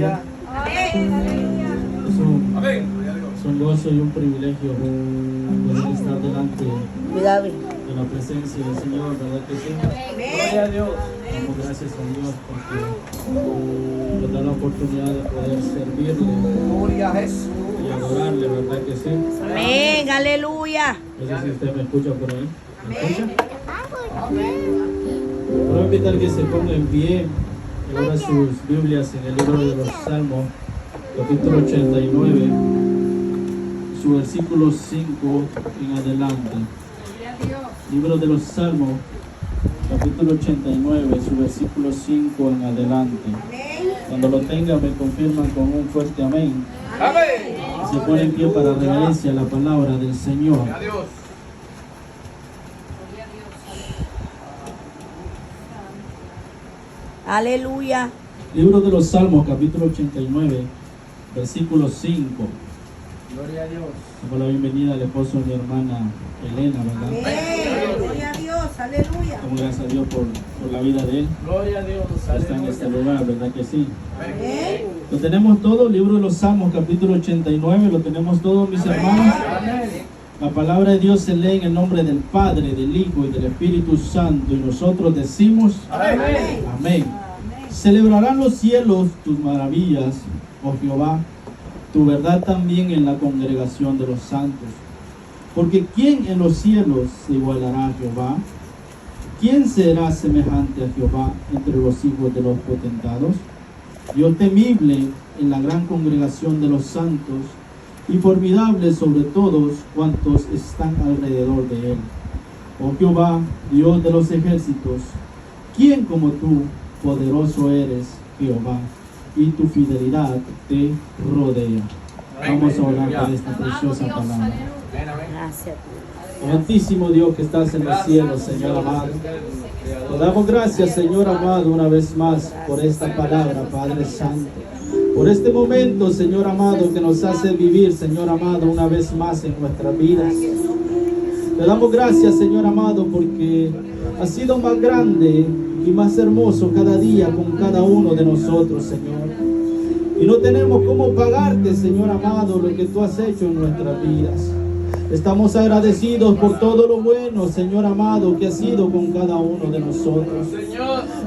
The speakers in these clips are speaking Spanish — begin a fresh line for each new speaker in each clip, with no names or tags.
Aleluya. Es un gozo y un privilegio poder estar delante de la presencia del Señor, ¿verdad que sí? Gloria a Dios. Damos gracias a Dios porque nos da la oportunidad de poder servirle.
Gloria a Jesús.
Y adorarle, ¿verdad que sí?
Amén, aleluya.
No sé si usted me escucha por ahí. ¿Me escucha? Quiero invitar que se ponga en pie y abra sus Biblias en el libro de los Salmos, capítulo 89, su versículo 5 en adelante. Libro de los Salmos, capítulo 89, su versículo 5 en adelante. Cuando lo tenga me confirman con un fuerte amén.
Amén.
Se pone en pie para reverencia a la palabra del Señor.
Adiós.
Aleluya.
Libro de los Salmos, capítulo 89, versículo 5.
Gloria a Dios.
Damos la bienvenida al esposo de mi hermana Elena, ¿verdad?
Amén. Gloria a Dios, aleluya.
Damos gracias a Dios por la vida de él.
Gloria a Dios.
Que está en este lugar, ¿verdad que sí?
Amén.
Lo tenemos todo, libro de los Salmos, capítulo 89, lo tenemos todo, mis hermanos.
Amén.
La palabra de Dios se lee en el nombre del Padre, del Hijo y del Espíritu Santo, y nosotros decimos
Amén.
amén. Celebrarán los cielos tus maravillas, oh Jehová, tu verdad también en la congregación de los santos. Porque ¿quién en los cielos se igualará a Jehová? ¿Quién será semejante a Jehová entre los hijos de los potentados? Dios temible en la gran congregación de los santos, y formidable sobre todos cuantos están alrededor de él. Oh Jehová, Dios de los ejércitos, ¿quién como tú, poderoso eres, Jehová, y tu fidelidad te rodea? Vamos a orar por esta preciosa palabra.
Gracias.
Amantísimo Dios que estás en los cielos, Señor amado. Te damos gracias, Señor amado, una vez más por esta palabra, Padre Santo. Por este momento, Señor amado, que nos hace vivir, Señor amado, una vez más en nuestras vidas. Te damos gracias, Señor amado, porque has sido más grande y más hermoso cada día con cada uno de nosotros, Señor. Y no tenemos cómo pagarte, Señor amado, lo que tú has hecho en nuestras vidas. Estamos agradecidos por todo lo bueno, Señor amado, que has sido con cada uno de nosotros.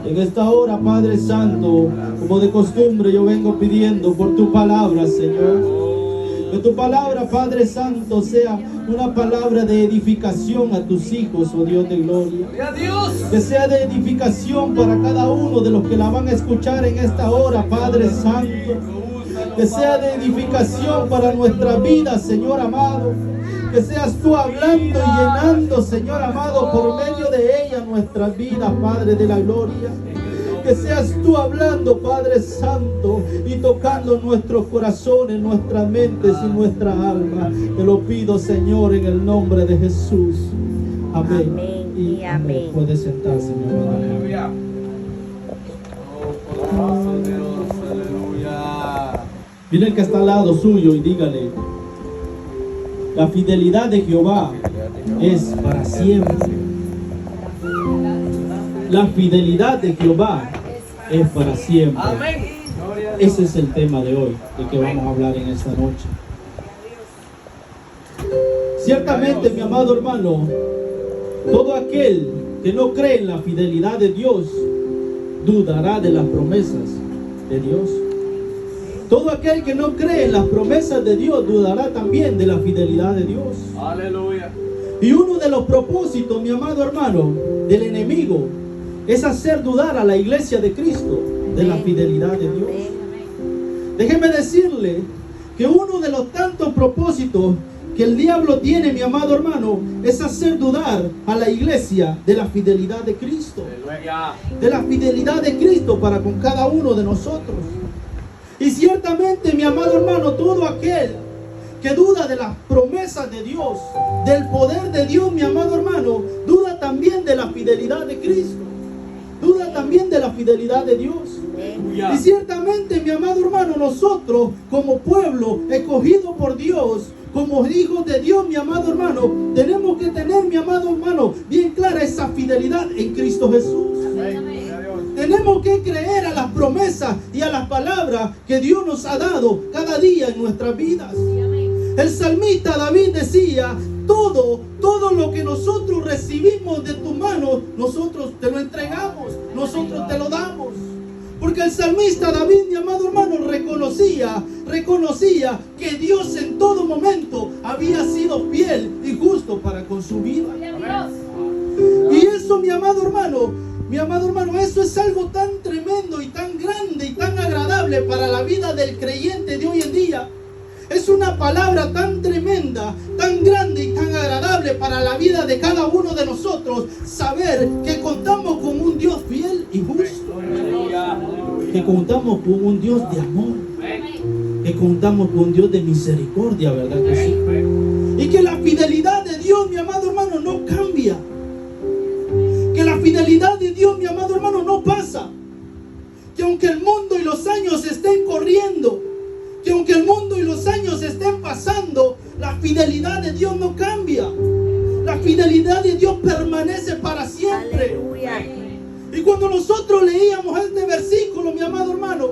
En esta hora, Padre Santo, como de costumbre, yo vengo pidiendo por tu palabra, Señor. Que tu palabra, Padre Santo, sea una palabra de edificación a tus hijos, oh Dios de gloria. Que sea de edificación para cada uno de los que la van a escuchar en esta hora, Padre Santo. Que sea de edificación para nuestra vida, Señor amado. Que seas tú hablando y llenando, Señor amado, por medio de ella nuestras vidas, Padre de la gloria. Que seas tú hablando, Padre Santo, y tocando nuestros corazones, nuestras mentes y nuestra alma. Te lo pido, Señor, en el nombre de Jesús. Amén.
Amén y amén.
Puede sentarse, mi hermano.
Aleluya. Oh, poderoso Dios, aleluya.
Mire el que está al lado suyo y dígale: la fidelidad de Jehová es para siempre. La fidelidad de Jehová es para siempre.
Amén.
Ese es el tema de hoy, de que vamos a hablar en esta noche. Ciertamente, mi amado hermano, todo aquel que no cree en la fidelidad de Dios dudará de las promesas de Dios. Todo aquel que no cree en las promesas de Dios dudará también de la fidelidad de Dios.
Aleluya.
Y uno de los propósitos, mi amado hermano, del enemigo es hacer dudar a la iglesia de Cristo de la fidelidad de Dios. Déjeme decirle que uno de los tantos propósitos que el diablo tiene, mi amado hermano, es hacer dudar a la iglesia de la fidelidad de Cristo.
Aleluya.
De la fidelidad de Cristo para con cada uno de nosotros. Y ciertamente, mi amado hermano, todo aquel que duda de las promesas de Dios, del poder de Dios, mi amado hermano, duda también de la fidelidad de Cristo. Duda también de la fidelidad de Dios. Y ciertamente, mi amado hermano, nosotros como pueblo escogido por Dios, como hijos de Dios, mi amado hermano, tenemos que tener, mi amado hermano, bien clara esa fidelidad en Cristo Jesús. Tenemos que creer a las promesas y a las palabras que Dios nos ha dado cada día en nuestras vidas. El salmista David decía: todo lo que nosotros recibimos de tu mano, nosotros te lo entregamos, nosotros te lo damos. Porque el salmista David, mi amado hermano, reconocía que Dios en todo momento había sido fiel y justo para con su vida. Y eso, mi amado hermano, eso es algo tan tremendo y tan grande y tan agradable para la vida del creyente de hoy en día. Es una palabra tan tremenda, tan grande y tan agradable para la vida de cada uno de nosotros, saber que contamos con un Dios fiel y justo, que contamos con un Dios de amor, que contamos con un Dios de misericordia, ¿verdad que sí? Y que la fidelidad de Dios, mi amado hermano, no cambia. Que la fidelidad de Dios, mi amado hermano, no pasa. Que aunque el mundo y los años estén corriendo, que aunque el mundo y los años estén pasando, la fidelidad de Dios no cambia. La fidelidad de Dios permanece para siempre.
Aleluya.
Y cuando nosotros leíamos este versículo, mi amado hermano,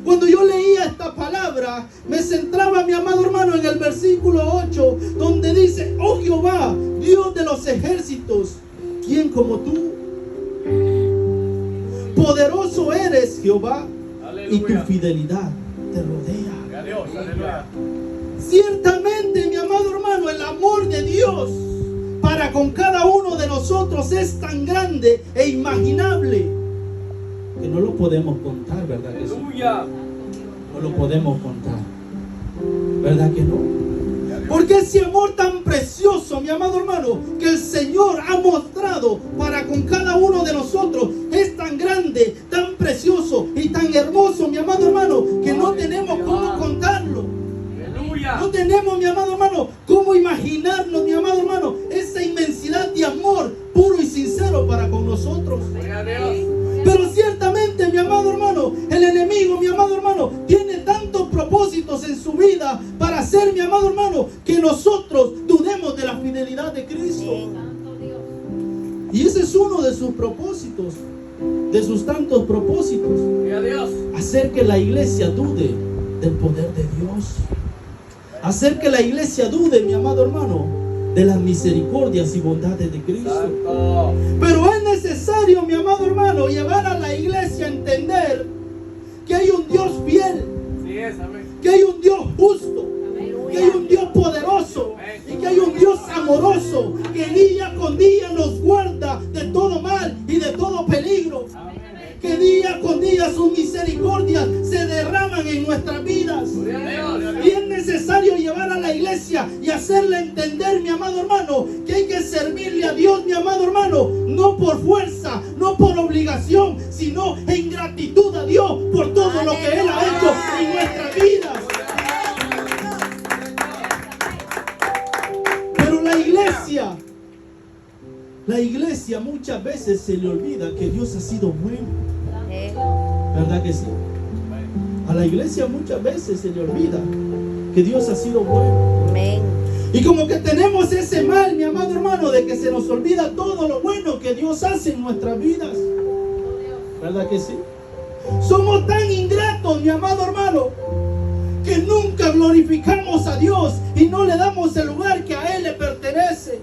cuando yo leía esta palabra, me centraba, mi amado hermano, en el versículo 8, donde dice: oh Jehová, Dios de los ejércitos, ¿quién como tú? Poderoso eres, Jehová, y tu fidelidad te rodea.
Dios, aleluya.
Ciertamente, mi amado hermano, el amor de Dios para con cada uno de nosotros es tan grande e imaginable que no lo podemos contar, ¿verdad que sí?
Aleluya.
No lo podemos contar, ¿verdad que no? Porque ese amor tan precioso, mi amado hermano, que el Señor ha mostrado para con cada uno de nosotros es tan grande, tan precioso y tan hermoso, mi amado hermano, que no tenemos cómo contarlo.
Aleluya.
No tenemos, mi amado hermano, cómo imaginarnos, mi amado hermano, esa inmensidad de amor puro y sincero para con nosotros.
Gloria a Dios.
Pero ciertamente, mi amado hermano, el enemigo, mi amado hermano, tiene tantos propósitos en su vida para hacer, mi amado hermano, que nosotros dudemos de la fidelidad de Cristo. Y ese es uno de sus propósitos, de sus tantos propósitos:
Gloria a Dios.
hacer que la iglesia dude del poder de Dios, hacer que la iglesia dude, mi amado hermano, de las misericordias y bondades de Cristo.
Santo.
Pero es necesario, mi amado hermano, llevar a la iglesia a entender que hay un Dios fiel,
Sí es, amén.
que hay un Dios justo, que hay un Dios poderoso y que hay un Dios amoroso que día con día nos guarda de todo mal y de todo peligro. Que día con día sus misericordias se derraman en nuestras vidas.
Gloria a Dios.
Y es necesario llevar a la iglesia y hacerle entender, mi amado hermano, que hay que servirle a Dios, mi amado hermano, no por fuerza, no por obligación, sino en gratitud a Dios por todo lo que Él ha hecho en nuestras vidas. Pero la iglesia muchas veces se le olvida que Dios ha sido bueno. ¿Verdad que sí? A la iglesia muchas veces se le olvida que Dios ha sido bueno.
Amén.
Y como que tenemos ese mal, mi amado hermano, de que se nos olvida todo lo bueno que Dios hace en nuestras vidas. ¿Verdad que sí? Somos tan ingratos, mi amado hermano, que nunca glorificamos a Dios y no le damos el lugar que a Él le pertenece.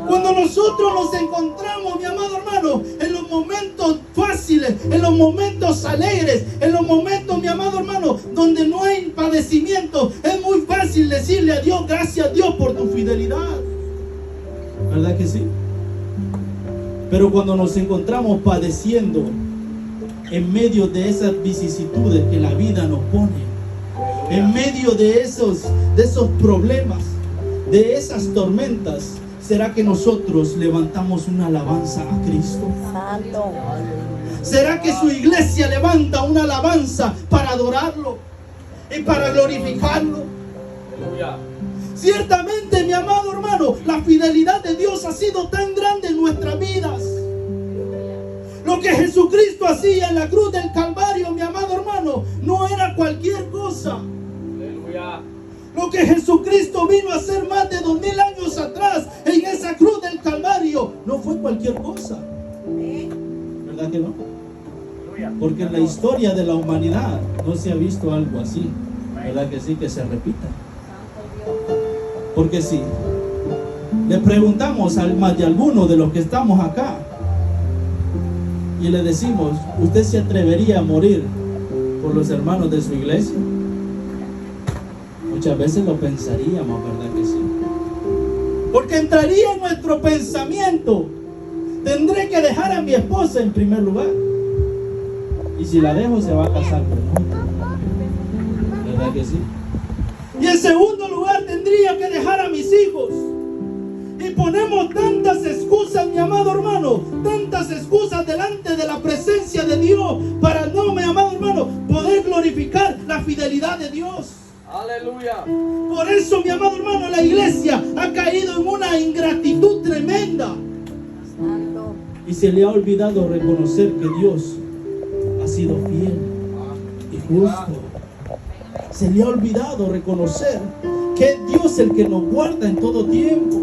Cuando nosotros nos encontramos, mi amado hermano, en los momentos fáciles, en los momentos alegres, en los momentos, mi amado hermano, donde no hay padecimiento, es muy fácil decirle a Dios: gracias Dios por tu fidelidad. ¿Verdad que sí? Pero cuando nos encontramos padeciendo en medio de esas vicisitudes que la vida nos pone, en medio de esos problemas, de esas tormentas, ¿será que nosotros levantamos una alabanza a Cristo?
Santo.
¿Será que su iglesia levanta una alabanza para adorarlo y para glorificarlo?
Aleluya.
Ciertamente, mi amado hermano, la fidelidad de Dios ha sido tan grande en nuestras vidas. Lo que Jesucristo hacía en la cruz del Calvario, mi amado hermano, no era cualquier cosa.
Aleluya.
Lo que Jesucristo vino a hacer más de 2000 años atrás en esa cruz del Calvario no fue cualquier cosa. ¿verdad que no?
Aleluya.
Porque en la historia de la humanidad no se ha visto algo así, ¿verdad que sí? Que se repita. Porque si le preguntamos a más de alguno de los que estamos acá y le decimos, ¿usted se atrevería a morir por los hermanos de su iglesia? Muchas veces lo pensaríamos, ¿verdad que sí? Porque entraría en nuestro pensamiento, tendré que dejar a mi esposa en primer lugar, y si la dejo se va a casar con otro, ¿verdad que sí? Y en segundo lugar tendría que dejar a mis hijos. Y ponemos tantas excusas, mi amado hermano, tantas excusas delante de la presencia de Dios para no, mi amado hermano, poder glorificar la fidelidad de Dios.
Aleluya.
Por eso, mi amado hermano, la iglesia ha caído en una ingratitud tremenda. Y se le ha olvidado reconocer que Dios ha sido fiel y justo. Se le ha olvidado reconocer que es Dios el que nos guarda en todo tiempo.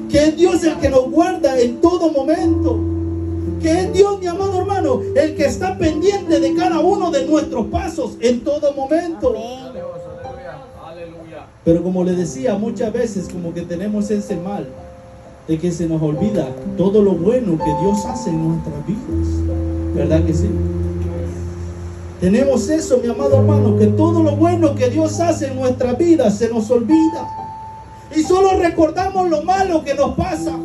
Que es Dios el que nos guarda en todo momento. Que es Dios, mi amado hermano, el que está pendiente de cada uno de nuestros pasos en todo momento.
Aleluya.
Pero como le decía, muchas veces como que tenemos ese mal de que se nos olvida todo lo bueno que Dios hace en nuestras vidas. ¿Verdad que sí? Tenemos eso, mi amado hermano, que todo lo bueno que Dios hace en nuestras vidas se nos olvida. Y solo recordamos lo malo que nos pasa.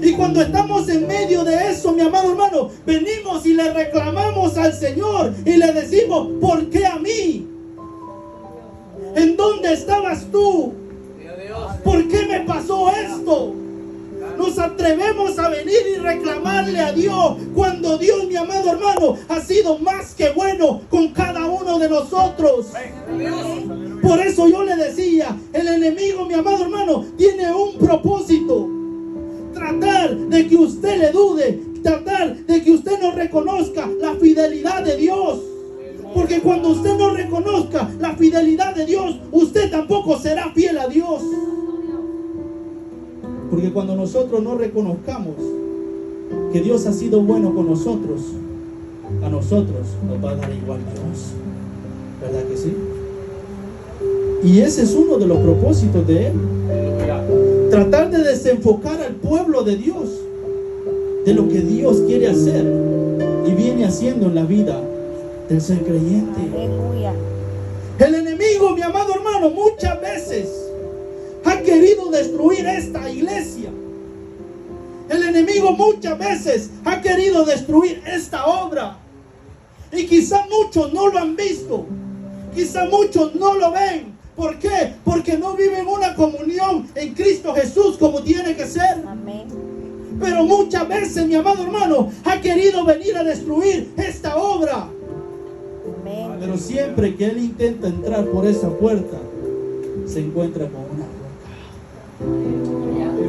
Y cuando estamos en medio de eso, mi amado hermano, venimos y le reclamamos al Señor y le decimos, ¿por qué a mí? ¿En dónde estabas tú? ¿Por qué me pasó esto? Nos atrevemos a venir y reclamarle a Dios cuando Dios, mi amado hermano, ha sido más que bueno con cada uno de nosotros. Por eso yo le decía, el enemigo, mi amado hermano, tiene un propósito: tratar de que usted le dude, tratar de que usted no reconozca la fidelidad de Dios. Porque cuando usted no reconozca la fidelidad de Dios, usted tampoco será fiel a Dios. Porque cuando nosotros no reconozcamos que Dios ha sido bueno con nosotros, a nosotros nos va a dar igual Dios. ¿Verdad que sí? Y ese es uno de los propósitos de Él. Tratar de desenfocar al pueblo de Dios de lo que Dios quiere hacer y viene haciendo en la vida del ser creyente.
Aleluya.
El enemigo, mi amado hermano, muchas veces ha querido destruir esta iglesia. El enemigo muchas veces ha querido destruir esta obra. Y quizá muchos no lo han visto. Quizá muchos no lo ven. ¿Por qué? Porque no viven una comunión en Cristo Jesús como tiene que ser.
Amén.
Pero muchas veces, mi amado hermano, ha querido venir a destruir esta obra.
Amén.
Pero siempre que él intenta entrar por esa puerta, se encuentra con una roca.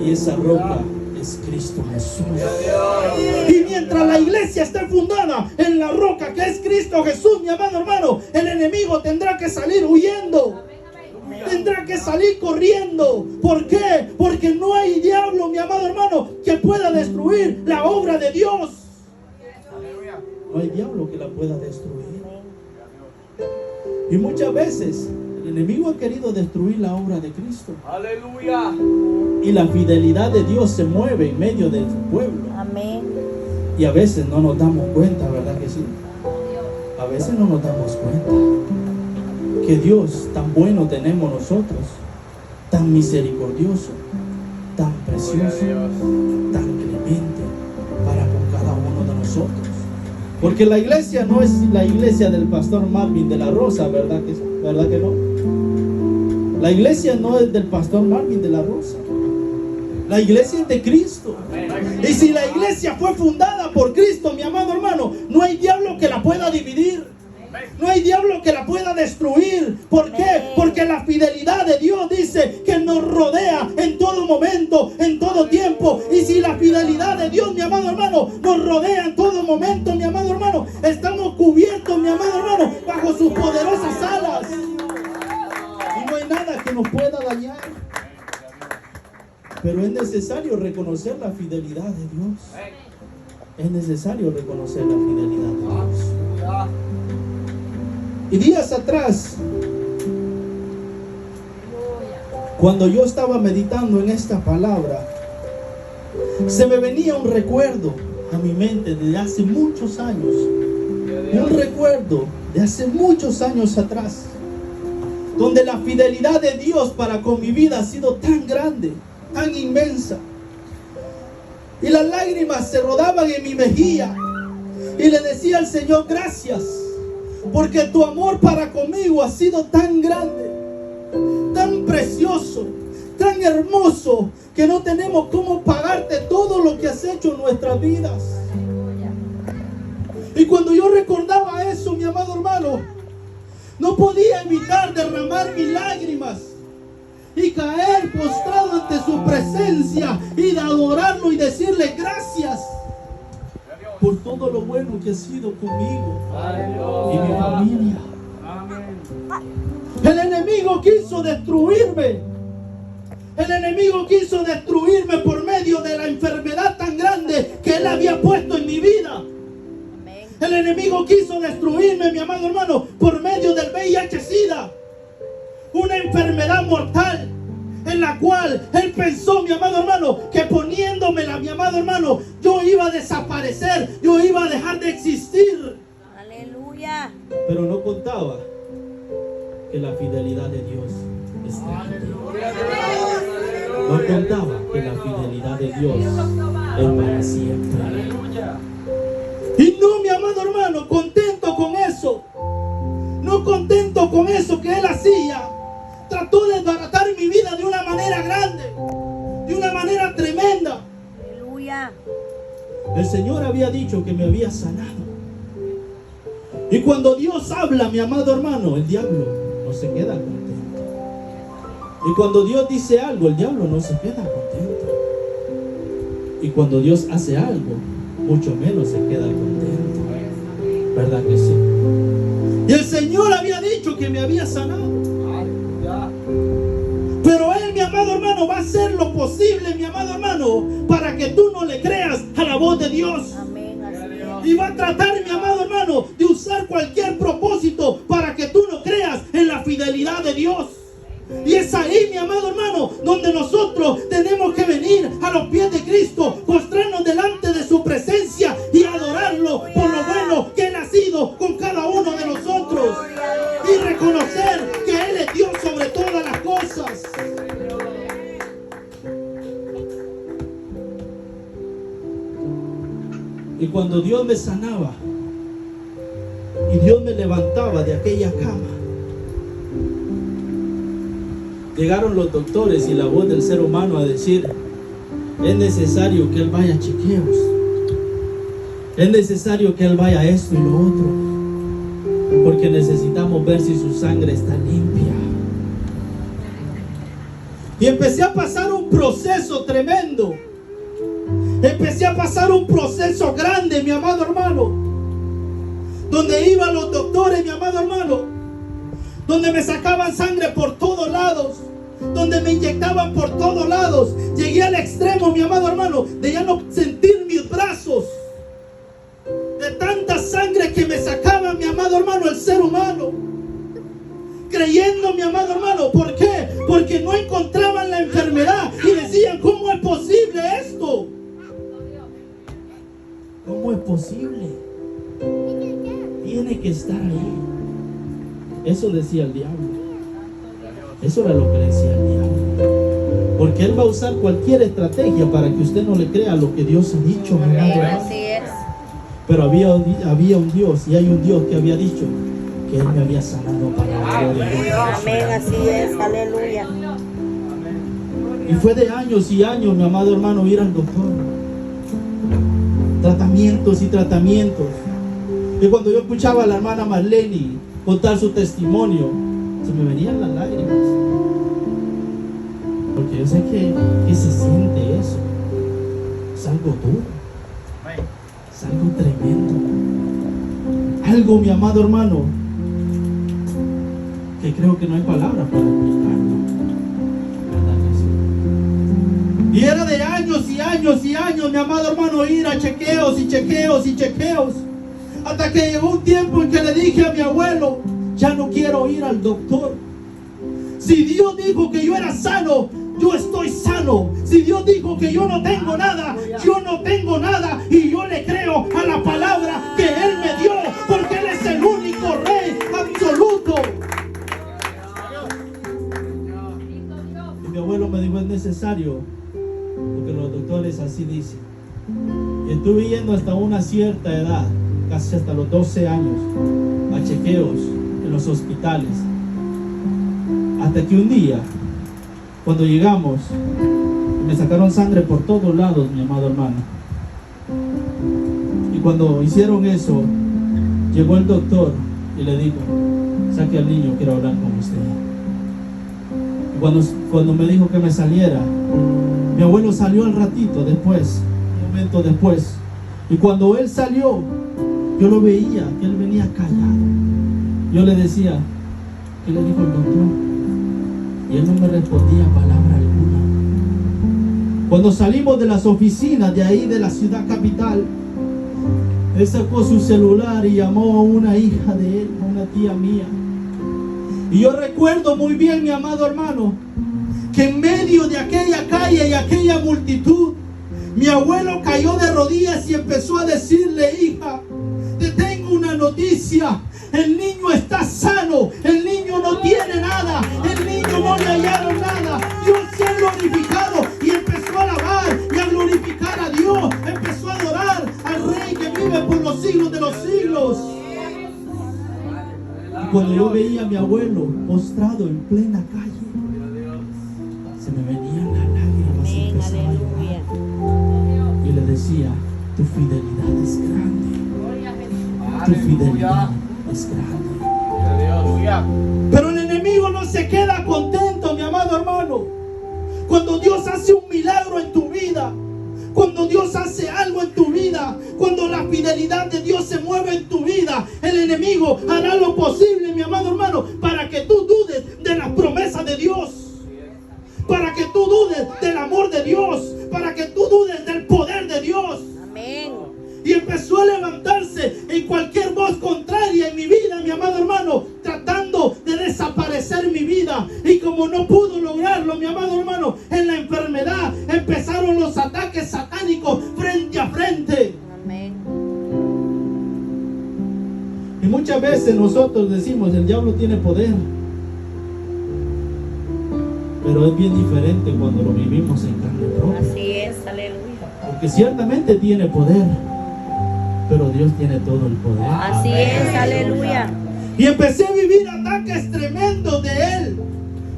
Y esa roca es Cristo Jesús. Y mientras la iglesia esté fundada en la roca que es Cristo Jesús, mi amado hermano, el enemigo tendrá que salir huyendo. Tendrá que salir corriendo. ¿Por qué? Porque no hay diablo, mi amado hermano, que pueda destruir la obra de Dios. No hay diablo que la pueda destruir. Y muchas veces el enemigo ha querido destruir la obra de Cristo.
Aleluya.
Y la fidelidad de Dios se mueve en medio de su pueblo.
Amén.
Y a veces no nos damos cuenta, ¿verdad que sí? A veces no nos damos cuenta que Dios tan bueno tenemos nosotros, tan misericordioso, tan precioso, tan clemente para con cada uno de nosotros. Porque la iglesia no es la iglesia del pastor Marvin de la Rosa, ¿verdad que no? La iglesia no es del pastor Marvin de la Rosa. La iglesia es de Cristo. Y si la iglesia fue fundada por Cristo, mi amado hermano, no hay diablo que la pueda dividir. No hay diablo que la pueda destruir. ¿Por qué? Porque la fidelidad de Dios dice que nos rodea en todo momento, en todo tiempo. Y si la fidelidad de Dios, mi amado hermano, nos rodea en todo momento, mi amado hermano, estamos cubiertos, mi amado hermano, bajo sus poderosas alas. Y no hay nada que nos pueda dañar. Pero es necesario reconocer la fidelidad de Dios. es necesario reconocer la fidelidad de Dios.
Aleluya.
Y días atrás, cuando yo estaba meditando en esta palabra, se me venía un recuerdo a mi mente de hace muchos años. Un recuerdo de hace muchos años atrás, donde la fidelidad de Dios para con mi vida ha sido tan grande, tan inmensa. Y las lágrimas se rodaban en mi mejilla. Y le decía al Señor, gracias, porque tu amor para conmigo ha sido tan grande, tan precioso, tan hermoso, que no tenemos cómo pagarte todo lo que has hecho en nuestras vidas. Y cuando yo recordaba eso, mi amado hermano, no podía evitar derramar mis lágrimas y caer postrado ante su presencia y de adorarlo y decirle gracias por todo lo bueno que ha sido conmigo y mi familia. El enemigo quiso destruirme. El enemigo quiso destruirme por medio de la enfermedad tan grande que él había puesto en mi vida. El enemigo quiso destruirme, mi amado hermano, por medio del VIH-Sida. Una enfermedad mortal en la cual él pensó, mi amado hermano, que poniéndomela, mi amado hermano, yo iba a desaparecer, yo iba a dejar de existir.
Aleluya.
Pero no contaba que la fidelidad de Dios es grande. No contaba que la fidelidad de Dios es para siempre. Y no, mi amado hermano, contento con eso, no contento con eso que él hacía, trató de desbaratar mi vida de una manera grande, de una manera tremenda.
Aleluya.
El Señor había dicho que me había sanado. Y cuando Dios habla, mi amado hermano, el diablo no se queda contento. Y cuando Dios dice algo, el diablo no se queda contento. Y cuando Dios hace algo, mucho menos se queda contento. ¿Verdad que sí? Y el Señor había dicho que me había sanado. Pero Él, mi amado hermano, va a hacer lo posible, mi amado hermano, para que tú no le creas a la voz de Dios.
Amén. Así es.
Y va a tratar, mi amado hermano, de usar cualquier propósito para que tú no creas en la fidelidad de Dios. Y es ahí, mi amado hermano, donde nosotros tenemos que venir a los pies de Cristo, postrarnos delante de su presencia y adorarlo por lo bueno que Él ha sido con cada uno de nosotros. Y reconocer que Él es Dios sobre todas las cosas. Y cuando Dios me sanaba y Dios me levantaba de aquella cama, llegaron los doctores y la voz del ser humano a decir: es necesario que él vaya a chequeos, es necesario que él vaya a esto y lo otro, porque necesitamos ver si su sangre está limpia. Y empecé a pasar un proceso tremendo, empecé a pasar un proceso grande, mi amado hermano, donde iban los doctores, mi amado hermano, donde me sacaban sangre por todos lados, donde me inyectaban por todos lados. Llegué al extremo, mi amado hermano, de ya no sentir mis brazos, de tanta sangre que me sacaban, mi amado hermano, el ser humano, creyendo, mi amado hermano. ¿Por qué? Porque no encontraban la enfermedad y decían: ¿cómo es posible esto? ¿Cómo es posible? Tiene que estar ahí. Eso decía el diablo. Eso era lo que decía el diablo. Porque él va a usar cualquier estrategia para que usted no le crea lo que Dios ha dicho.
Así es.
Pero había un Dios, y hay un Dios que había dicho que Él me había sanado para la gloria de Dios.
Amén. Así es. Aleluya.
Y fue de años y años, mi amado hermano, ir al doctor. Tratamientos y tratamientos. Y cuando yo escuchaba a la hermana Marlene contar su testimonio, se me venían las lágrimas, porque yo sé que se siente eso. Es algo duro, es algo tremendo, algo, mi amado hermano, que creo que no hay palabras para explicarlo. ¿Verdad que sí? Y era de años y años y años, mi amado hermano, ir a chequeos y chequeos y chequeos. Hasta que llegó un tiempo en que le dije a mi abuelo, ya no quiero ir al doctor. Si Dios dijo que yo era sano, yo estoy sano. Si Dios dijo que yo no tengo nada, yo no tengo nada. Y yo le creo a la palabra que Él me dio, porque Él es el único Rey absoluto. Y mi abuelo me dijo, es necesario, porque los doctores así dicen. Y estuve yendo hasta una cierta edad, casi hasta los 12 años, a chequeos en los hospitales. Hasta que un día, cuando llegamos, me sacaron sangre por todos lados, mi amado hermano. Y cuando hicieron eso, llegó el doctor y le dijo, saque al niño, quiero hablar con usted. Y cuando me dijo que me saliera, mi abuelo salió al ratito después, un momento después. Y cuando él salió, yo lo veía, que él venía callado. Yo le decía, ¿qué le dijo el doctor? Y él no me respondía palabra alguna. Cuando salimos de las oficinas de ahí de la ciudad capital, él sacó su celular y llamó a una hija de él, a una tía mía. Y yo recuerdo muy bien, mi amado hermano, que en medio de aquella calle y aquella multitud, mi abuelo cayó de rodillas y empezó a decirle, hija, te tengo una noticia. El niño está sano, el niño no tiene nada, el niño no le hallaron nada. Dios se ha glorificado y empezó a alabar y a glorificar a Dios. Empezó a adorar al Rey que vive por los siglos de los siglos. Y cuando yo veía a mi abuelo postrado en plena calle, se me venían las lágrimas y empezaba a llorar. Y le decía, tu fidelidad es grande, tu fidelidad es grande. Pero el enemigo no se queda contento, mi amado hermano. Cuando Dios hace un milagro en tu vida, cuando Dios hace algo en tu vida, cuando la fidelidad de Dios se mueve en tu vida, el enemigo hará lo posible, mi amado hermano, para que tú dudes de las promesas de Dios, para que tú dudes del amor de Dios, para que tú dudes del poder de Dios.
Amén.
Y empezó a levantarse en cualquier voz contraria en mi vida, mi amado hermano, tratando de desaparecer mi vida. Y como no pudo lograrlo, mi amado hermano, en la enfermedad empezaron los ataques satánicos frente a frente.
Amén.
Y muchas veces nosotros decimos, el diablo tiene poder. Pero es bien diferente cuando lo vivimos en carne propia.
Así es, aleluya.
Porque ciertamente tiene poder, pero Dios tiene todo el poder.
Así es, aleluya.
Y empecé a vivir ataques tremendos de Él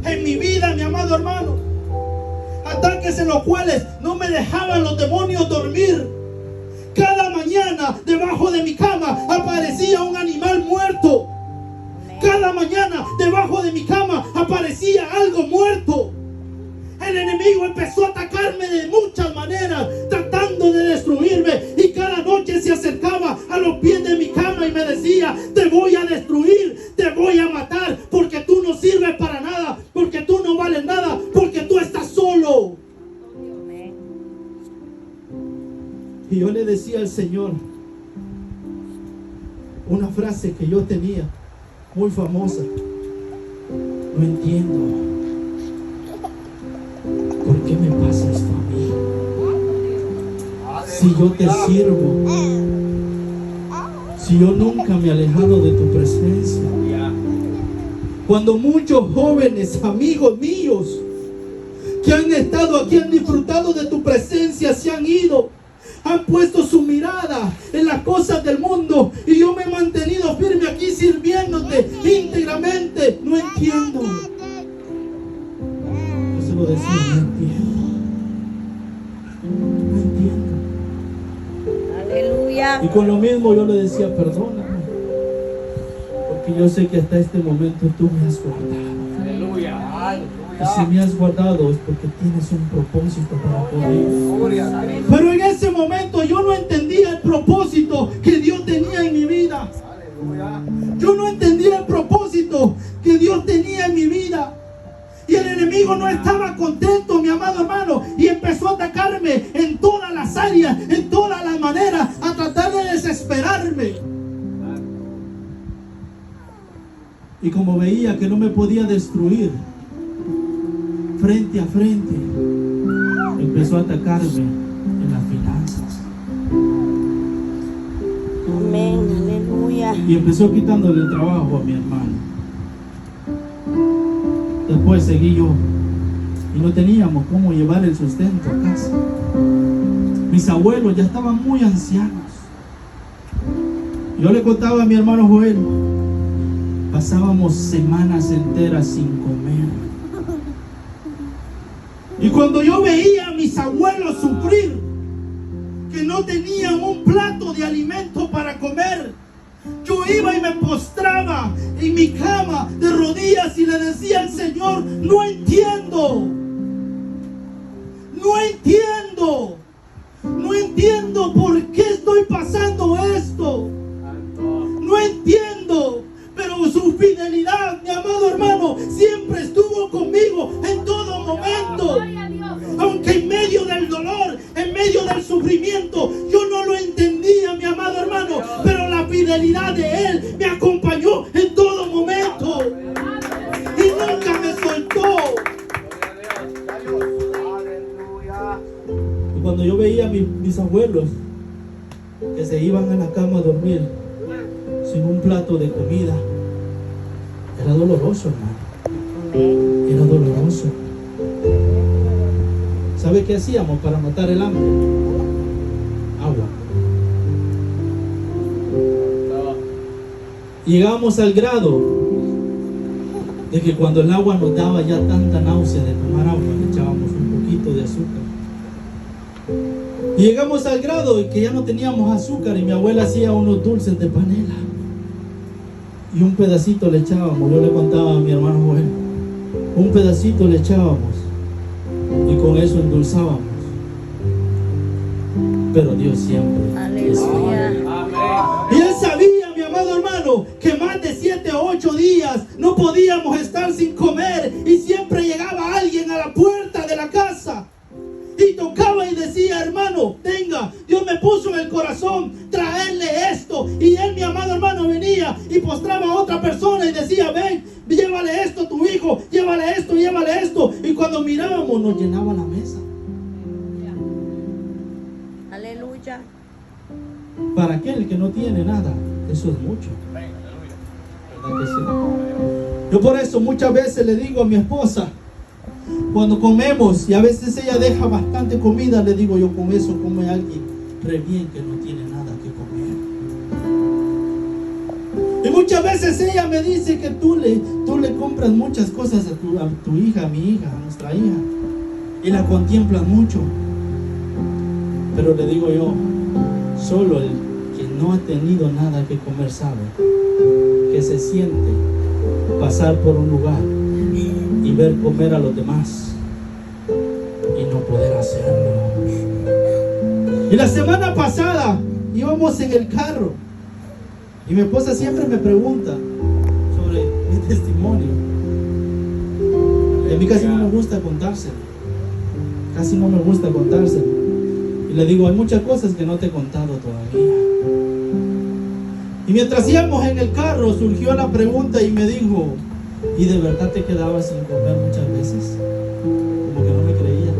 en mi vida, mi amado hermano. Ataques en los cuales no me dejaban los demonios dormir. Cada mañana debajo de mi cama aparecía un animal muerto. Cada mañana debajo de mi cama aparecía algo muerto. El enemigo empezó a atacarme de muchas maneras, tratando de destruirme. Y cada noche se acercaba a los pies de mi cama y me decía, te voy a destruir, te voy a matar, porque tú no sirves para nada, porque tú no vales nada, porque tú estás solo. Y yo le decía al Señor una frase que yo tenía, muy famosa. No entiendo. ¿Por qué me pasa esto a mí? Si yo te sirvo, si yo nunca me he alejado de tu presencia. Cuando muchos jóvenes, amigos míos, que han estado aquí, han disfrutado de tu presencia, se han ido, han puesto su mirada en las cosas del mundo, y yo me he mantenido firme aquí sirviéndote íntegramente. No entiendo. Yo se lo decía, no entiendo. No entiendo.
Aleluya.
Y con lo mismo yo le decía, perdóname, porque yo sé que hasta este momento tú me has guardado.
Aleluya.
Y si me has guardado es porque tienes un propósito para conmigo. Pero en ese momento yo no entendía el propósito que Dios tenía en mi vida. Yo no entendía el propósito que Dios tenía en mi vida. Y el enemigo no estaba contento, mi amado hermano, y empezó a firme. Y como veía que no me podía destruir, frente a frente, empezó a atacarme en las finanzas.
Amén, aleluya.
Y empezó quitándole el trabajo a mi hermano. Después seguí yo. Y no teníamos cómo llevar el sustento a casa. Mis abuelos ya estaban muy ancianos. Yo le contaba a mi hermano Joel, pasábamos semanas enteras sin comer. Y cuando yo veía a mis abuelos sufrir, que no tenían un plato de alimento para comer, yo iba y me postraba en mi cama de rodillas y le decía al Señor: no entiendo, no entiendo por qué estoy pasando esto, no entiendo. Pero su fidelidad, mi amado hermano, siempre estuvo conmigo en todo momento. Aunque en medio del dolor, en medio del sufrimiento, yo no lo entendía, mi amado hermano, pero la fidelidad de Él me acompañó en todo momento y nunca me soltó. Y cuando yo veía a mis abuelos que se iban a la cama a dormir sin un plato de comida, era doloroso, hermano. Era doloroso. ¿Sabe qué hacíamos para matar el hambre? Agua. Llegamos al grado de que cuando el agua nos daba ya tanta náusea de tomar agua, le echábamos un poquito de azúcar. Y llegamos al grado de que ya no teníamos azúcar y mi abuela hacía unos dulces de panela. Y un pedacito le echábamos. Yo le contaba a mi hermano Joel, un pedacito le echábamos y con eso endulzábamos. Pero Dios siempre.
Aleluya.
Y Él sabía, mi amado hermano, que más de 7 o 8 días no podíamos estar sin comer, y siempre llegaba alguien a la puerta de la casa y tocaba y decía: hermano, tenga, Dios me puso en el corazón traerle esto. Y él, mi amado hermano, venía y postraba a otra persona y decía: ven, llévale esto a tu hijo, llévale esto, llévale esto. Y cuando mirábamos, nos llenaba la mesa.
Aleluya.
Para aquel que no tiene nada, eso es mucho. ¿Verdad que sí? Yo por eso muchas veces le digo a mi esposa, cuando comemos, y a veces ella deja bastante comida, le digo yo: con eso come alguien re bien que no tiene nada que comer. Y muchas veces ella me dice que tú le compras muchas cosas a tu hija, a mi hija, a nuestra hija, y la contemplas mucho. Pero le digo yo: solo el que no ha tenido nada que comer sabe que se siente pasar por un lugar y ver comer a los demás y no poder hacerlo. Y la semana pasada íbamos en el carro y mi esposa siempre me pregunta sobre mi testimonio. Y a mí casi no me gusta contárselo. Y le digo: hay muchas cosas que no te he contado todavía. Y mientras íbamos en el carro, surgió la pregunta y me dijo: ¿y de verdad te quedabas sin comer muchas veces? Como que no me creía.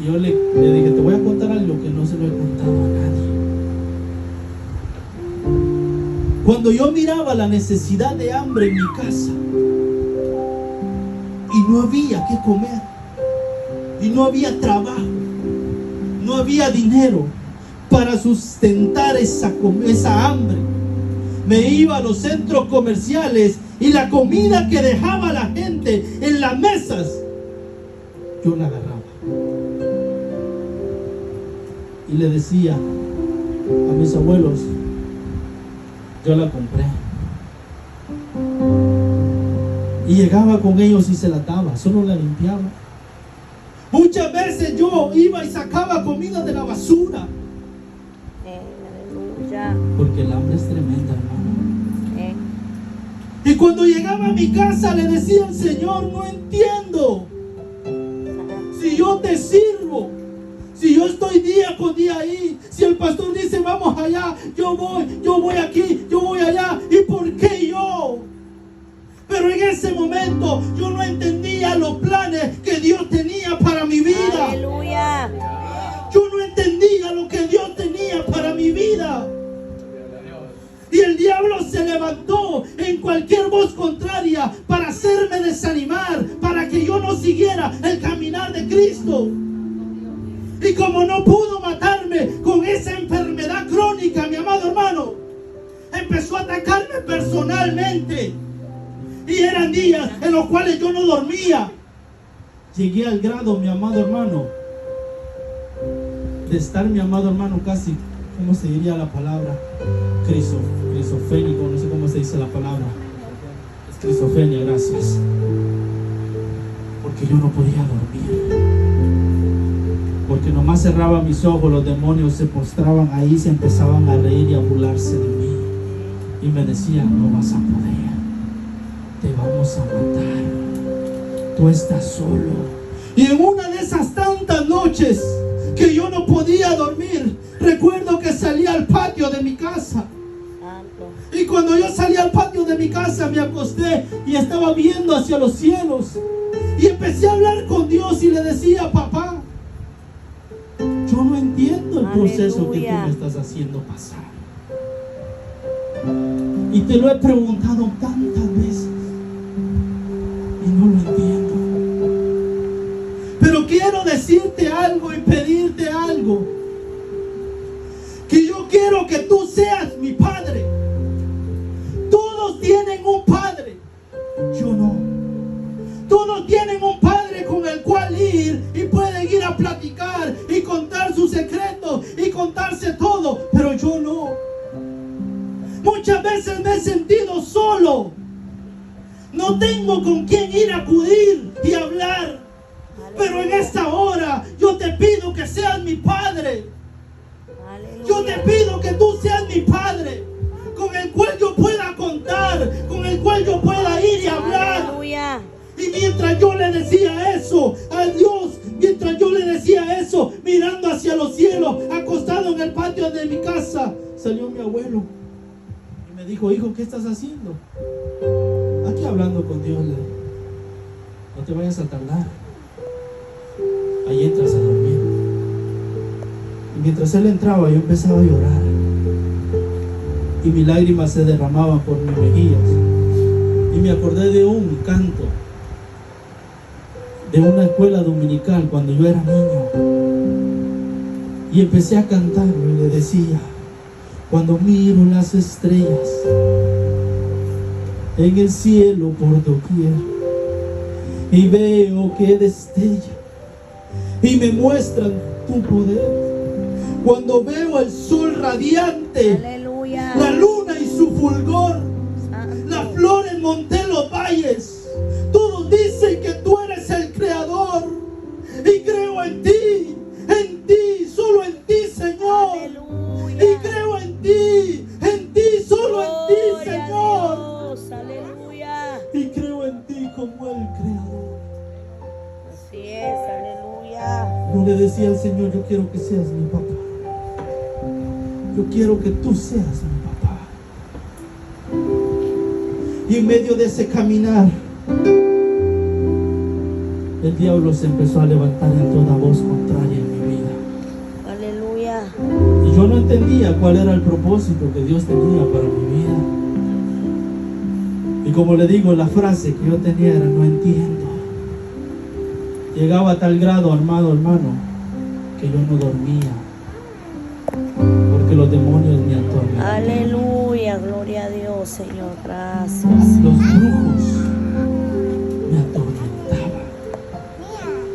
Y yo le dije: te voy a contar algo que no se lo he contado a nadie. Cuando yo miraba la necesidad de hambre en mi casa y no había que comer, y no había trabajo, no había dinero para sustentar esa hambre, me iba a los centros comerciales y la comida que dejaba la gente en las mesas, yo la agarraba y le decía a mis abuelos: yo la compré. Y llegaba con ellos y se la daba, solo la limpiaba. Muchas veces yo iba y sacaba comida de la basura.
Aleluya.
Porque el hambre es tremenda, hermano. Y cuando llegaba a mi casa le decía al Señor: no entiendo. Si yo te sirvo, Si yo estoy día con día ahí, si el pastor dice vamos allá, yo voy aquí, yo voy allá. ¿Y por qué yo? Pero en ese momento yo no entendía los planes que Dios tenía para mi vida.
Aleluya.
Yo no entendía lo que Dios tenía para mi vida. Y el diablo se levantó en cualquier voz contraria para hacerme desanimar, para que yo no siguiera el caminar de Cristo. Y como no pudo matarme con esa enfermedad crónica, mi amado hermano, empezó a atacarme personalmente. Y eran días en los cuales yo no dormía. Llegué al grado, mi amado hermano, de estar, mi amado hermano, casi, ¿cómo se diría la palabra? Crisofénico, no sé cómo se dice la palabra. Esquizofrenia, gracias. Porque yo no podía dormir. Porque nomás cerraba mis ojos, los demonios se postraban ahí, se empezaban a reír y a burlarse de mí. Y me decían, no vas a poder, te vamos a matar, tú estás solo. Y en una de esas tantas noches que yo no podía dormir, recuerdo que salí al patio de mi casa. Y cuando yo salí al patio de mi casa, me acosté y estaba viendo hacia los cielos. Y empecé a hablar con Dios y le decía, papá, yo no entiendo el proceso que tú me estás haciendo pasar. Y te lo he preguntado tantas veces y no lo entiendo. Pero quiero decirte algo y pedirte algo. Que yo quiero que tú seas mi padre. Todos tienen un padre. Yo no. Todos tienen un padre con el cual ir y pueden ir a platicar y contar sus secretos y contarse todo. Pero yo no. Muchas veces me he sentido solo. No tengo con quién ir a acudir y hablar. Pero en esta hora yo te pido que seas mi padre. Yo te pido que tú seas mi padre, con el cual yo pueda contar, con el cual yo pueda ir y hablar.
Aleluya.
Y mientras yo le decía eso a Dios, mientras yo le decía eso, mirando hacia los cielos, acostado en el patio de mi casa, salió mi abuelo y me dijo, hijo, ¿qué estás haciendo? Aquí hablando con Dios, le digo, no te vayas a tardar, ahí entras a dormir. Y mientras él entraba, yo empezaba a llorar y mis lágrimas se derramaban por mis mejillas. Y me acordé de un canto de una escuela dominical cuando yo era niño. Y empecé a cantar y le decía, cuando miro las estrellas en el cielo por doquier y veo que destella y me muestran tu poder. Cuando veo el sol radiante,
Aleluya.
la luna y su fulgor,
Santo.
las flores monté los valles, todos dicen que tú eres el creador. Y creo en ti, solo en ti, Señor.
Aleluya.
Y creo en ti, solo en ti,
Gloria a
Señor.
Dios. Aleluya.
Y creo en ti como el creador.
Así es, aleluya.
No le decía al Señor, yo quiero que seas mi papá. Yo quiero que tú seas mi papá. Y en medio de ese caminar, el diablo se empezó a levantar en toda voz contraria en mi vida.
Aleluya.
Y yo no entendía cuál era el propósito que Dios tenía para mi vida. Y como le digo, la frase que yo tenía era, no entiendo. Llegaba a tal grado, hermano, que yo no dormía. Porque los demonios me atormentaban.
Aleluya. Gloria a Dios, Señor. Gracias.
Los brujos me atormentaban.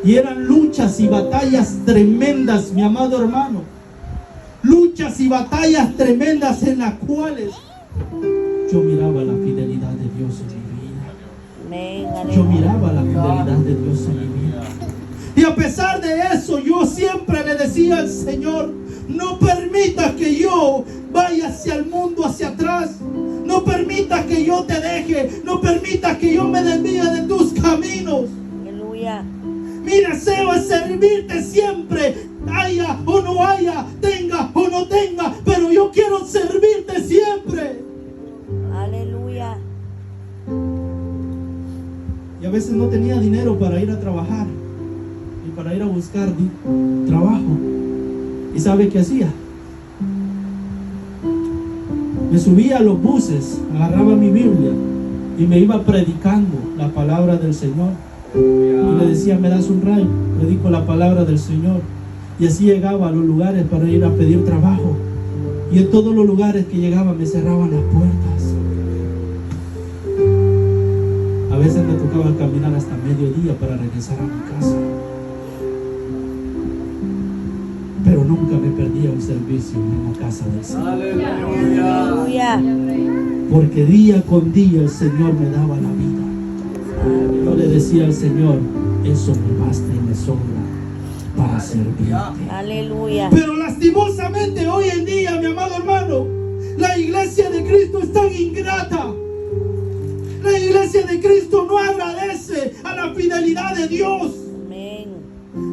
Y eran luchas y batallas tremendas, mi amado hermano. Luchas y batallas tremendas en las cuales yo miraba la fidelidad de Dios en mi vida.
Amén.
Yo
Aleluya.
miraba la fidelidad de Dios en mi vida. Y a pesar de eso, yo siempre le decía al Señor, no permitas que yo vaya hacia el mundo, hacia atrás. No permitas que yo te deje. No permitas que yo me desvíe de tus caminos.
Aleluya.
Mi deseo es servirte siempre haya o no haya, tenga o no tenga, pero yo quiero servirte siempre.
Aleluya.
Y a veces no tenía dinero para ir a trabajar y para ir a buscar trabajo. ¿Y sabe qué hacía? Me subía a los buses, agarraba mi Biblia y me iba predicando la palabra del Señor. Y le decía, me das un rayo, predico la palabra del Señor. Y así llegaba a los lugares para ir a pedir trabajo. Y en todos los lugares que llegaba me cerraban las puertas. A veces me tocaba caminar hasta mediodía para regresar a mi casa. Pero nunca me perdía un servicio en la casa del Señor.
Aleluya.
Porque día con día el Señor me daba la vida. Yo le decía al Señor, eso me basta y me sobra para servirte.
Aleluya.
Pero lastimosamente hoy en día, mi amado hermano, la iglesia de Cristo es tan ingrata. La iglesia de Cristo no agradece a la fidelidad de Dios.
Amén.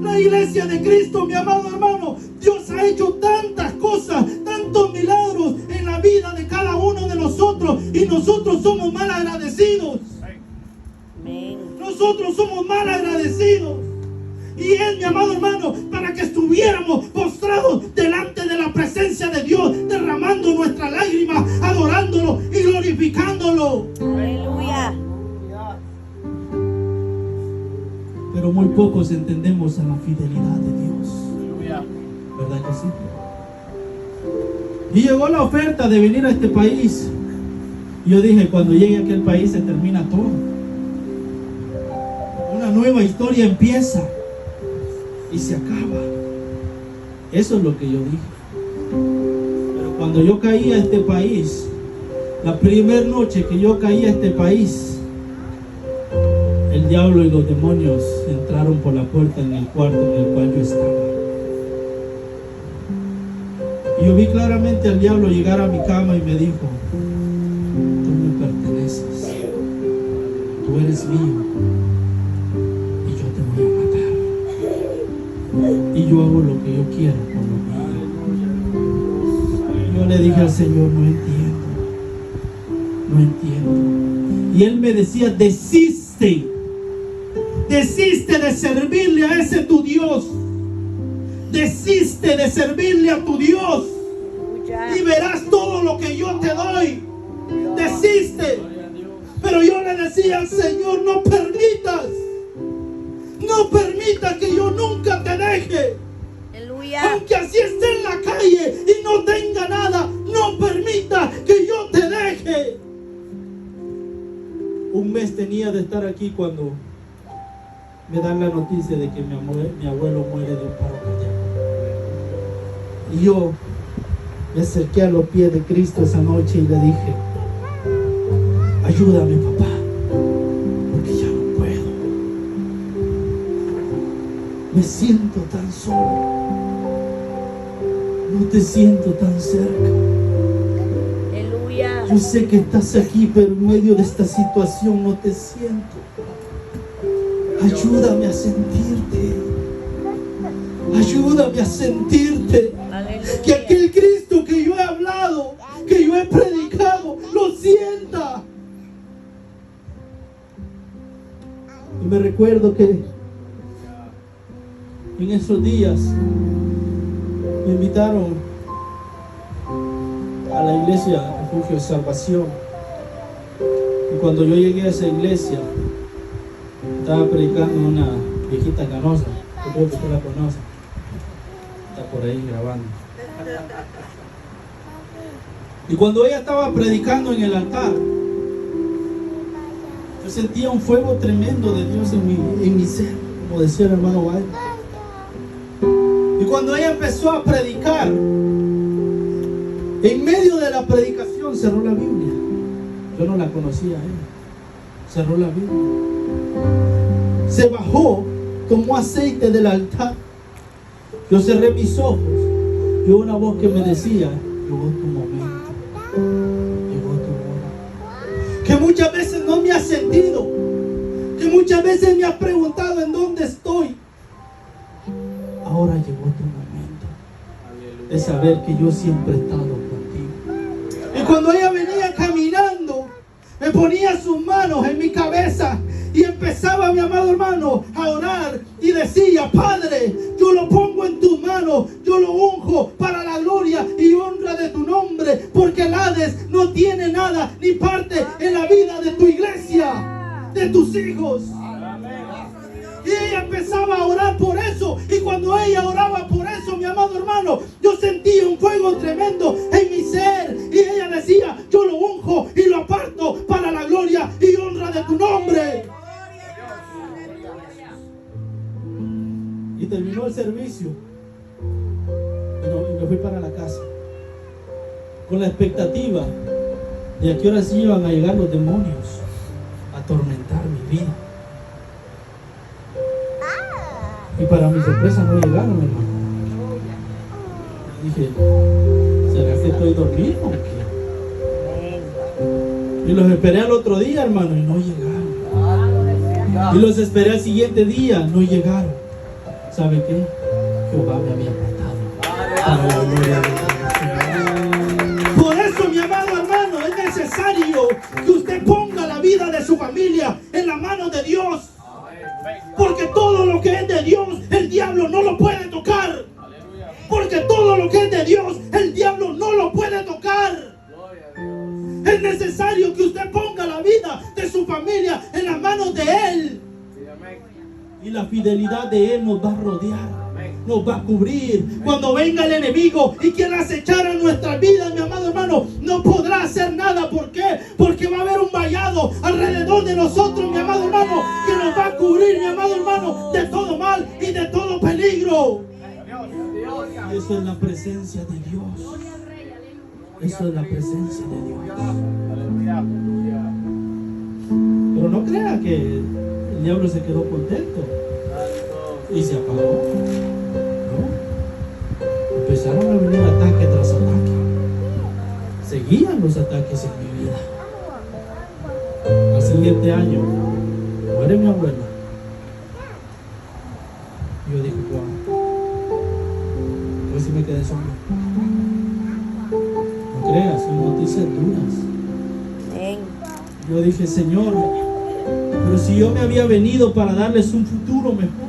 La iglesia de Cristo, mi amado hermano, Dios ha hecho tantas cosas, tantos milagros en la vida de cada uno de nosotros, y nosotros somos mal agradecidos.
Amén.
Nosotros somos mal agradecidos. Y Él, mi amado hermano, para que estuviéramos postrados delante de la presencia de Dios, derramando nuestras lágrimas, adorándolo y glorificándolo.
Aleluya.
Pero muy pocos entendemos a la fidelidad de Dios. ¿Verdad que sí? Y llegó la oferta de venir a este país. Y yo dije, cuando llegue a aquel país se termina todo. Una nueva historia empieza y se acaba. Eso es lo que yo dije. Pero cuando yo caí a este país, la primera noche que yo caí a este país, el diablo y los demonios entraron por la puerta en el cuarto en el cual yo estaba. Y yo vi claramente al diablo llegar a mi cama y me dijo, tú me perteneces, tú eres mío y yo te voy a matar. Y yo hago lo que yo quiero con lo mío. Yo le dije al Señor, no entiendo. Y Él me decía, desiste de servirle a ese tu Dios. Desiste de servirle a tu Dios y verás todo lo que yo te doy. Desiste. Pero yo le decía al Señor, no permitas que yo nunca te deje.
Aleluya.
Aunque así esté en la calle y no tenga nada, no permita que yo te deje. Un mes tenía de estar aquí cuando me dan la noticia de que mi abuelo muere de un paro cardíaco. Y yo me acerqué a los pies de Cristo esa noche y le dije, ayúdame, papá, porque ya no puedo. Me siento tan solo. No te siento tan cerca.
Aleluya.
Yo sé que estás aquí, pero en medio de esta situación no te siento. Ayúdame a sentirte. Ayúdame a sentirte.
Aleluya.
Que aquel Cristo que yo he hablado, que yo he predicado, lo sienta. Y me recuerdo que en esos días me invitaron a la iglesia Refugio de Salvación. Y cuando yo llegué a esa iglesia, estaba predicando una viejita canosa. Yo creo que usted la conoce. Está por ahí grabando. Y cuando ella estaba predicando en el altar, yo sentía un fuego tremendo de Dios en mi ser, como decía el hermano Guay. Y cuando ella empezó a predicar, en medio de la predicación cerró la Biblia. Yo no la conocía a ella. Cerró la Biblia. Se bajó, tomó aceite del altar. Yo cerré mis ojos y una voz que me decía, llegó tu momento, llegó tu hora. Que muchas veces no me has sentido, que muchas veces me has preguntado en dónde estoy. Ahora llegó tu momento. de saber que yo siempre he estado contigo. Y cuando ella venía caminando, me ponía sus manos en mi cabeza y empezaba, mi amado hermano, a orar y decía: Padre, yo lo pongo en tus manos, yo lo unjo para la gloria y honra de tu nombre, porque el Hades no tiene nada ni parte en la vida de tu iglesia, de tus hijos. Y ella empezaba a orar por eso. Y cuando ella oraba por eso, mi amado hermano, yo sentía un fuego tremendo en mi ser. Y ella decía: yo lo unjo y lo aparto para la gloria y honra de tu nombre. Y terminó el servicio. Y me fui para la casa, con la expectativa de a qué hora sí iban a llegar los demonios a atormentar mi vida. Y para mi sorpresa no llegaron, hermano. Dije: ¿será que estoy dormido o qué? Y los esperé al otro día, hermano, y no llegaron. Y los esperé al siguiente día, no llegaron. ¿Sabe qué? Jehová me había apartado para la gloria de Dios. Por eso, mi amado hermano, es necesario que usted ponga la vida de su familia en la mano de Dios. Porque todo lo que es de Dios, el diablo no lo puede tocar. Porque todo lo que es de Dios, el diablo no lo puede tocar. Es necesario que usted ponga la vida de su familia en las manos de Él. Y la fidelidad de Él nos va a rodear, nos va a cubrir. Cuando venga el enemigo y quiera acechar a nuestras vidas, mi amado hermano, no podrá hacer nada. ¿Por qué? Porque va a haber un vallado alrededor de nosotros, mi amado hermano, que nos va a cubrir, mi amado hermano, de todo mal y de todo peligro. Y eso es la presencia de Dios. Eso es la presencia de Dios. Pero no crea que el diablo se quedó contento y se apagó. No. Empezaron a venir ataque tras ataque. Seguían los ataques en mi vida. Al siguiente año muere mi abuela. Yo dije: wow, pues si me quedé solo. No creas, son noticias duras. Yo dije: Señor, pero si yo me había venido para darles un futuro mejor.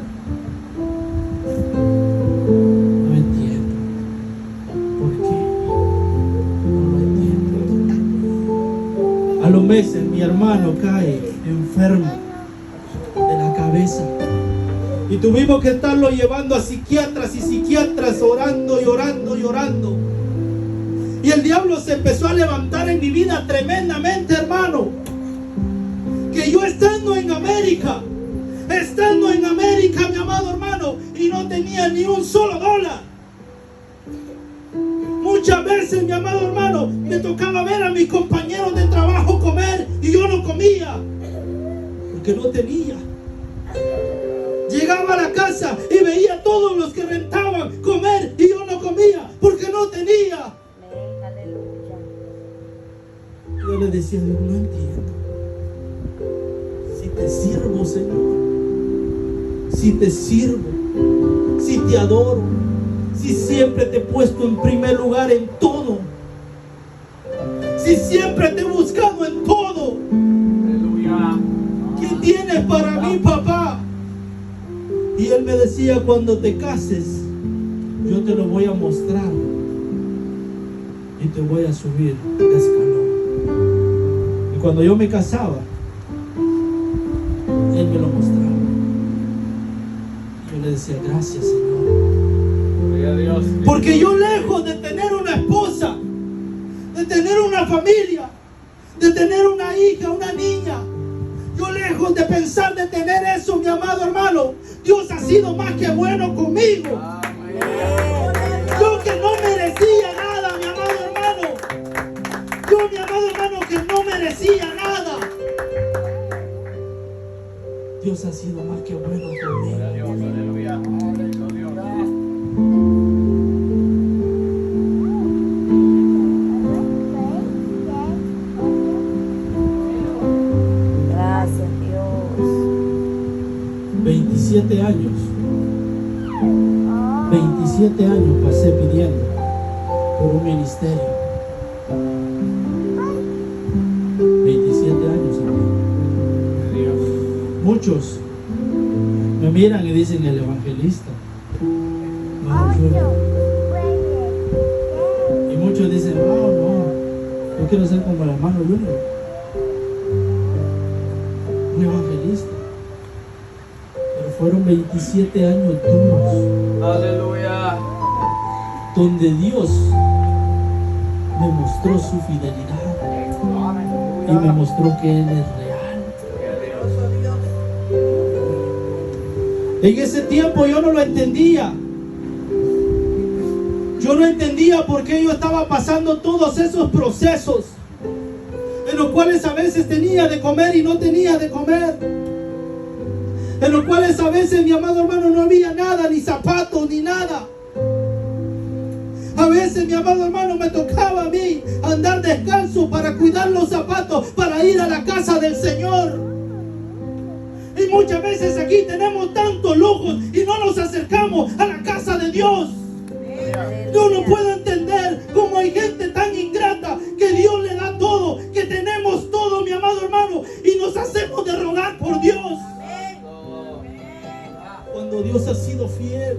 No entiendo. ¿Por qué? No lo entiendo. A los meses mi hermano cae enfermo de la cabeza. Y tuvimos que estarlo llevando a psiquiatras y psiquiatras, orando y orando y orando. Y el diablo se empezó a levantar en mi vida tremendamente, hermano. Que yo estando en América, mi amado hermano, y no tenía ni un solo dólar. Muchas veces, mi amado hermano, me tocaba ver a mis compañeros de trabajo comer y yo no comía, porque no tenía. Llegaba a la casa y veía a todos los que rentaban comer y yo no comía, porque no tenía. Yo le decía: Dios, no entiendo. Si te sirvo, Señor, si te sirvo, si te adoro, si siempre te he puesto en primer lugar en todo, si siempre te he buscado en todo, ¿qué tienes para mí, papá? Y él me decía: cuando te cases, yo te lo voy a mostrar y te voy a subir de escalón. Y cuando yo me casaba, él me lo mostraba. Yo le decía: gracias, Señor. Porque yo, lejos de tener una esposa, de tener una familia, de tener una hija, una niña, yo lejos de pensar de tener eso, mi amado hermano, Dios ha sido más que bueno conmigo. Yo que no merecía nada, mi amado hermano. Yo, mi amado hermano, que no merecía nada. Dios ha sido más que bueno conmigo.
Gracias, Dios.
27 años pasé pidiendo por un ministerio. 27 años, hermano. Muchos me miran y dicen el evangelista. No, y muchos dicen, no, yo quiero ser como el hermano Junior, un evangelista. Pero fueron 27 años duros.
Aleluya.
Donde Dios me mostró su fidelidad y me mostró que Él es real. En ese tiempo yo no lo entendía. Yo no entendía por qué yo estaba pasando todos esos procesos en los cuales a veces tenía de comer y no tenía de comer, en los cuales a veces, mi amado hermano, no había nada, ni zapatos, ni nada. A veces, mi amado hermano, me tocaba a mí andar descalzo para cuidar los zapatos, para ir a la casa del Señor. Y muchas veces aquí tenemos tantos lujos y no nos acercamos a la casa de Dios. Yo no puedo entender cómo hay gente tan ingrata que Dios le da todo, que tenemos todo, mi amado hermano, y nos hacemos de rogar por Dios. Cuando Dios ha sido fiel.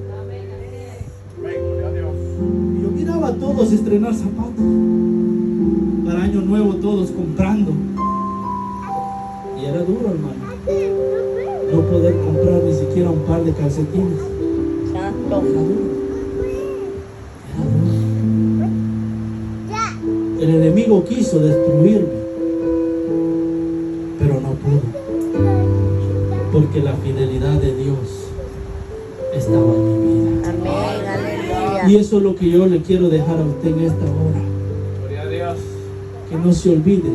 Yo miraba a todos estrenar zapatos. Para Año Nuevo todos comprando. Y era duro, hermano, no poder comprar ni siquiera un par de calcetines. Era duro. El enemigo quiso destruirme, pero no pudo, porque la fidelidad de Dios estaba en mi vida.
Amén, aleluya.
Y eso es lo que yo le quiero dejar a usted en esta hora.
Gloria a Dios.
Que no se olvide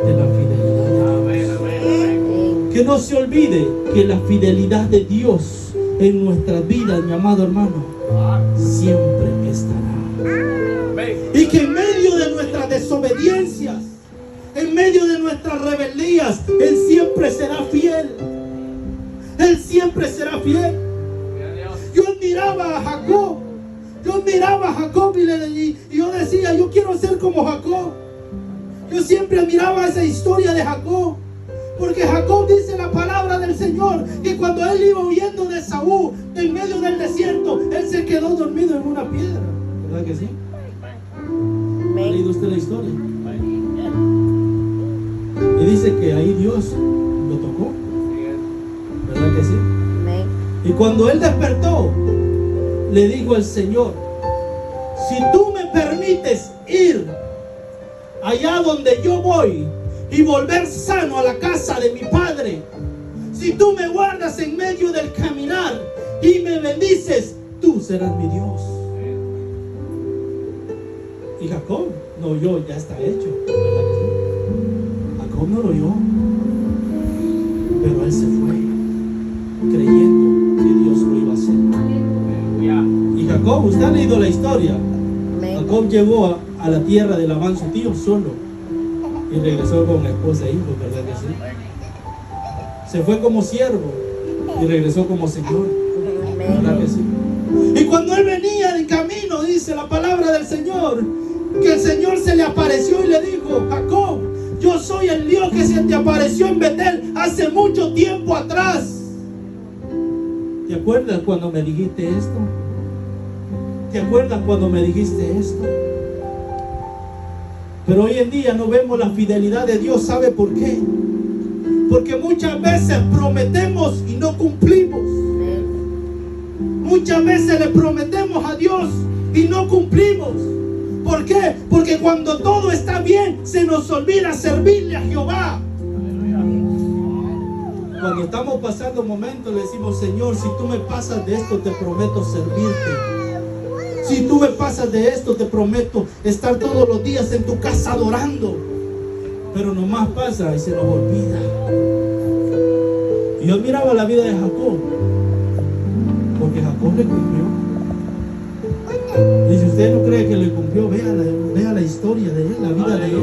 de la fidelidad de Dios.
Amén.
Que no se olvide que la fidelidad de Dios en nuestras vidas, mi amado hermano, siempre estará. Y que en medio de nuestras desobediencias, en medio de nuestras rebeldías, Él siempre será fiel. Él siempre será fiel. Yo admiraba a Jacob. Yo admiraba a Jacob y yo decía, yo quiero ser como Jacob. Yo siempre admiraba esa historia de Jacob. Porque Jacob dice la palabra del Señor, que cuando él iba huyendo de Saúl, en medio del desierto, él se quedó dormido en una piedra. ¿Verdad que sí? ¿Ha leído usted la historia? Y dice que ahí Dios lo tocó. ¿Verdad que sí? Y cuando él despertó, le dijo al Señor, si tú me permites ir allá donde yo voy y volver sano a la casa de mi padre, si tú me guardas en medio del caminar y me bendices, tú serás mi Dios. Y Jacob no oyó, ya está hecho, ¿verdad que sí? Jacob no lo oyó, pero él se fue creyendo que Dios lo iba a hacer. Y Jacob, usted ha leído la historia. Jacob llegó a la tierra de Labán, su tío, solo, y regresó con esposa e hijos, ¿verdad que sí? Se fue como siervo y regresó como señor, ¿verdad que sí? Y cuando él venía en camino, dice la palabra del Señor, que el Señor se le apareció y le dijo, Jacob, yo soy el Dios que se te apareció en Betel hace mucho tiempo atrás. ¿Te acuerdas cuando me dijiste esto? ¿Te acuerdas cuando me dijiste esto? Pero hoy en día no vemos la fidelidad de Dios. ¿Sabe por qué? Porque muchas veces prometemos y no cumplimos. Muchas veces le prometemos a Dios y no cumplimos. ¿Por qué? Porque cuando todo está bien, se nos olvida servirle a Jehová. Cuando estamos pasando momentos, le decimos, Señor, si tú me pasas de esto, te prometo servirte. Si tú me pasas de esto, te prometo estar todos los días en tu casa adorando. Pero nomás pasa y se nos olvida. Y yo miraba la vida de Jacob, porque Jacob le cumplió. Y si usted no cree que le cumplió, vea la historia de él, la vida de él.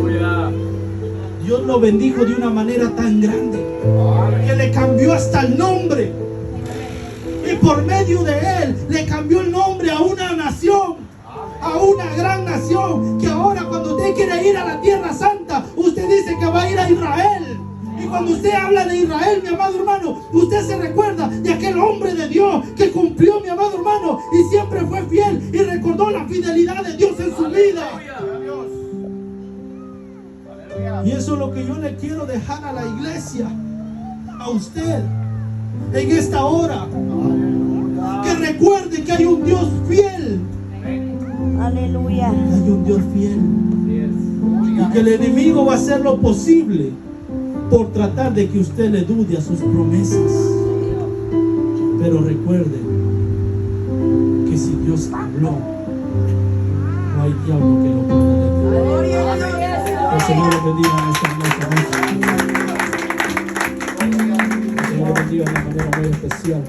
Dios lo bendijo de una manera tan grande que le cambió hasta el nombre. Y por medio de él le cambió el nombre a una nación, a a una gran nación, que ahora cuando usted quiere ir a la tierra santa, usted dice que va a ir a Israel. Y cuando usted habla de Israel, mi amado hermano, usted se recuerda de aquel hombre de Dios que cumplió, mi amado hermano, y siempre fue fiel y recordó la fidelidad de Dios en su vida. Y eso es lo que yo le quiero dejar a la iglesia, a usted, en esta hora. Que recuerde que hay un Dios fiel.
Aleluya.
Que hay un Dios fiel. Y que el enemigo va a hacer lo posible por tratar de que usted le dude a sus promesas. Pero recuerde que si Dios habló, no hay diablo que lo pueda detener. Que el Señor le bendiga en esta noche. Que el Señor le bendiga de una manera muy especial.